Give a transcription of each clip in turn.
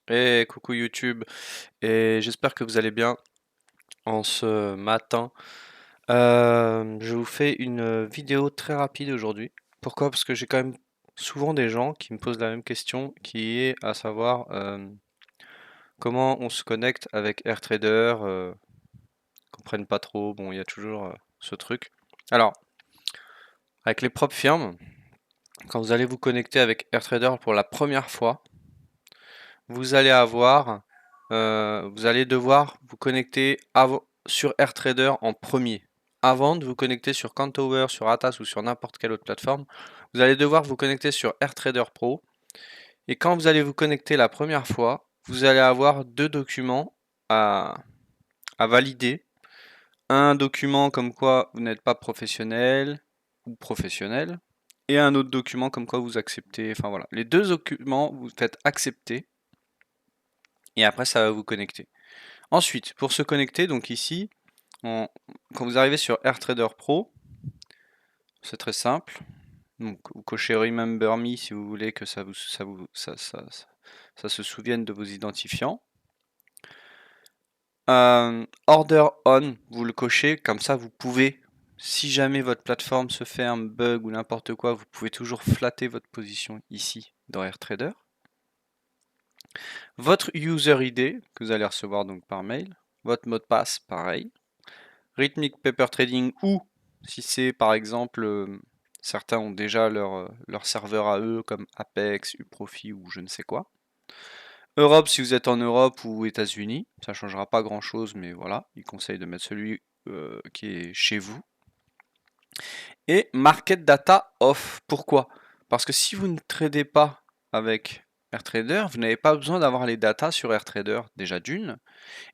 Et coucou YouTube, et j'espère que vous allez bien en ce matin. Je vous fais une vidéo très rapide aujourd'hui. Pourquoi? Parce que j'ai quand même souvent des gens qui me posent la même question, qui est à savoir comment on se connecte avec AirTrader, comprennent pas trop, bon il y a toujours ce truc. Alors, avec les propres firmes, quand vous allez vous connecter avec AirTrader pour la première fois, vous allez avoir, vous allez devoir vous connecter sur AirTrader en premier. Avant de vous connecter sur Countover, sur Atas ou sur n'importe quelle autre plateforme, vous allez devoir vous connecter sur AirTrader Pro. Et quand vous allez vous connecter la première fois, vous allez avoir deux documents à valider. Un document comme quoi vous n'êtes pas professionnel ou professionnel, et un autre document comme quoi vous acceptez. Enfin voilà, les deux documents, vous faites accepter et après ça va vous connecter. Ensuite, pour se connecter, donc ici, quand vous arrivez sur AirTrader Pro, c'est très simple. Donc, vous cochez Remember Me si vous voulez que ça se souvienne de vos identifiants. Order On, vous le cochez, comme ça vous pouvez, si jamais votre plateforme se fait un bug ou n'importe quoi, vous pouvez toujours flatter votre position ici dans AirTrader. Votre User ID, que vous allez recevoir donc par mail. Votre mot de passe, pareil. Rhythmic Paper Trading, ou si c'est par exemple, certains ont déjà leur serveur à eux comme Apex, Uprofi ou je ne sais quoi. Europe si vous êtes en Europe ou États-Unis, ça ne changera pas grand chose, mais voilà, ils conseillent de mettre celui qui est chez vous. Et Market Data Off, pourquoi? Parce que si vous ne tradez pas avec AirTrader, vous n'avez pas besoin d'avoir les datas sur AirTrader déjà d'une.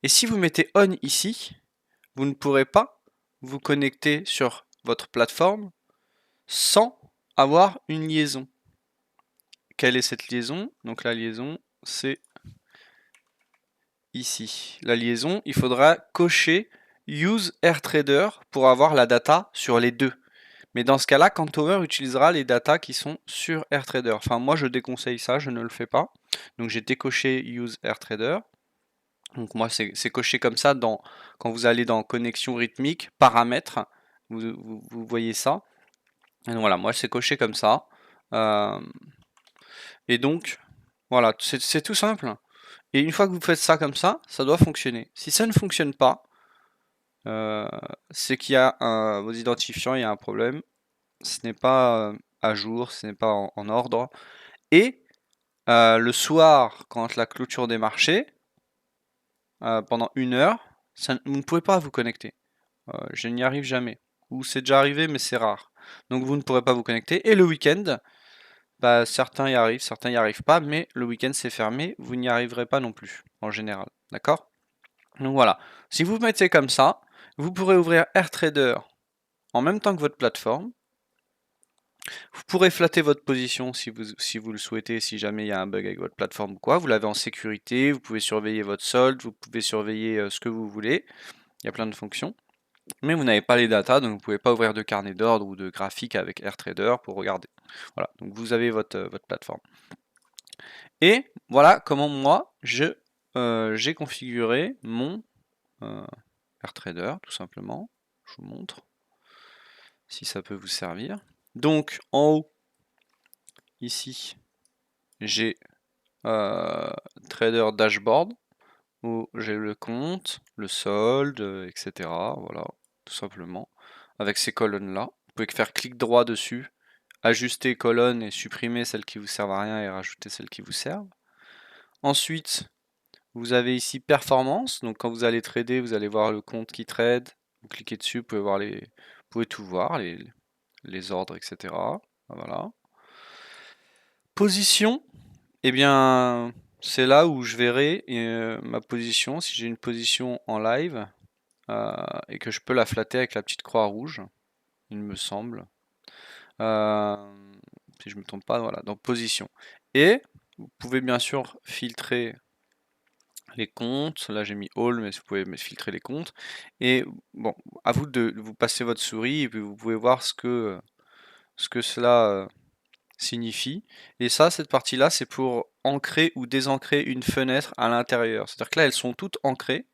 Et si vous mettez On ici, vous ne pourrez pas vous connecter sur votre plateforme sans avoir une liaison. Quelle est cette liaison? Donc la liaison, c'est ici. La liaison, il faudra cocher Use AirTrader pour avoir la data sur les deux. Mais dans ce cas-là, Countover utilisera les datas qui sont sur AirTrader. Enfin, moi, je déconseille ça, je ne le fais pas. Donc j'ai décoché Use AirTrader. Donc moi, c'est coché comme ça quand vous allez dans connexion rythmique, paramètres, vous voyez ça. Et donc voilà, moi c'est coché comme ça. Et donc, voilà, c'est tout simple. Et une fois que vous faites ça comme ça doit fonctionner. Si ça ne fonctionne pas, c'est qu'il y a vos identifiants, il y a un problème. Ce n'est pas à jour, ce n'est pas en ordre. Et le soir, quand la clôture des marchés, pendant 1 heure, vous ne pouvez pas vous connecter. Je n'y arrive jamais. Ou c'est déjà arrivé, mais c'est rare. Donc vous ne pourrez pas vous connecter. Et le week-end, bah, certains y arrivent, certains n'y arrivent pas, mais le week-end c'est fermé, vous n'y arriverez pas non plus, en général. D'accord? Donc voilà. Si vous mettez comme ça, vous pourrez ouvrir AirTrader en même temps que votre plateforme. Vous pourrez flatter votre position si vous le souhaitez, si jamais il y a un bug avec votre plateforme ou quoi. Vous l'avez en sécurité, vous pouvez surveiller votre solde, vous pouvez surveiller ce que vous voulez. Il y a plein de fonctions. Mais vous n'avez pas les datas, donc vous ne pouvez pas ouvrir de carnet d'ordre ou de graphique avec AirTrader pour regarder. Voilà, donc vous avez votre plateforme. Et voilà comment moi j'ai configuré mon AirTrader, tout simplement. Je vous montre si ça peut vous servir. Donc en haut, ici, j'ai Trader Dashboard où j'ai le compte, le solde, etc. Voilà, tout simplement. Avec ces colonnes-là. Vous pouvez faire clic droit dessus, ajuster colonne et supprimer celles qui vous servent à rien et rajouter celles qui vous servent. Ensuite, vous avez ici performance. Donc quand vous allez trader, vous allez voir le compte qui trade. Vous cliquez dessus, vous pouvez tout voir, les ordres, etc. Voilà. Position, eh bien, c'est là où je verrai ma position. Si j'ai une position en live et que je peux la flatter avec la petite croix rouge, il me semble. Si je me trompe pas, voilà. Donc position. Et vous pouvez bien sûr filtrer les comptes. Là j'ai mis all, mais vous pouvez filtrer les comptes. Et bon, à vous de vous passer votre souris et puis vous pouvez voir ce que cela signifie. Et ça, cette partie-là, c'est pour ancrer ou désancrer une fenêtre à l'intérieur. C'est-à-dire que là, elles sont toutes ancrées.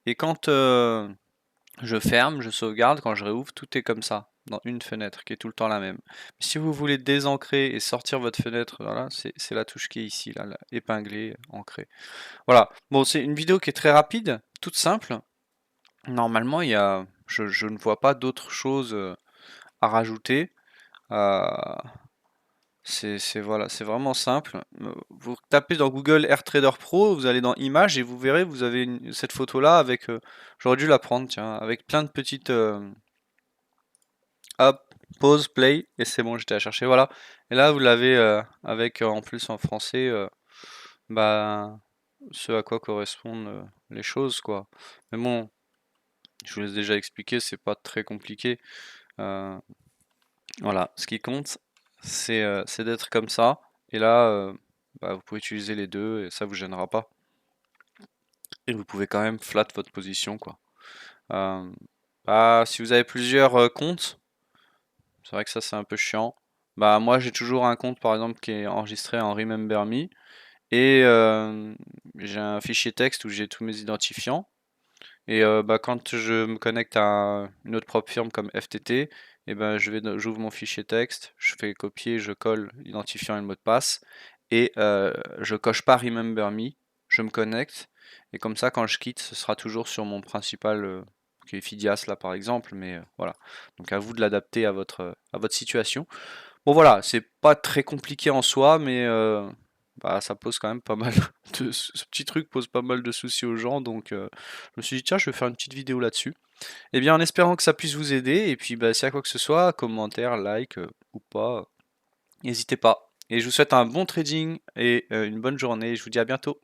Et quand je ferme, je sauvegarde, quand je réouvre, tout est comme ça, dans une fenêtre, qui est tout le temps la même. Si vous voulez désancrer et sortir votre fenêtre, voilà, c'est la touche qui est ici, là, épinglée, ancrée. Voilà, bon, c'est une vidéo qui est très rapide, toute simple. Normalement, je ne vois pas d'autres choses à rajouter. Euh, voilà, c'est vraiment simple. Vous tapez dans Google AirTrader Pro, vous allez dans Images et vous verrez, vous avez cette photo-là avec, j'aurais dû la prendre, tiens, avec plein de petites, hop, pause, play, et c'est bon, j'étais à chercher, voilà. Et là, vous l'avez avec en plus en français, bah, ce à quoi correspondent les choses, quoi. Mais bon, je vous l'ai déjà expliqué, c'est pas très compliqué. Euh, voilà, ce qui compte, c'est d'être comme ça. Et là, bah, vous pouvez utiliser les deux et ça vous gênera pas. Et vous pouvez quand même flat votre position, quoi. Euh, bah, si vous avez plusieurs comptes, c'est vrai que ça c'est un peu chiant. Bah moi j'ai toujours un compte par exemple qui est enregistré en Remember Me et j'ai un fichier texte où j'ai tous mes identifiants. Et bah, quand je me connecte à une autre propre firme comme FTT, et ben j'ouvre mon fichier texte, je fais copier, je colle l'identifiant et le mot de passe, et je coche pas Remember Me, je me connecte, et comme ça quand je quitte, ce sera toujours sur mon principal qui est Fidias là par exemple, mais voilà. Donc à vous de l'adapter à votre situation. Bon voilà, c'est pas très compliqué en soi, mais bah, ça pose quand même pas mal ce petit truc pose pas mal de soucis aux gens, donc je me suis dit tiens, je vais faire une petite vidéo là-dessus. Et bien en espérant que ça puisse vous aider, et puis bah, s'il y a quoi que ce soit, commentaire, like ou pas, n'hésitez pas. Et je vous souhaite un bon trading et une bonne journée. Je vous dis à bientôt.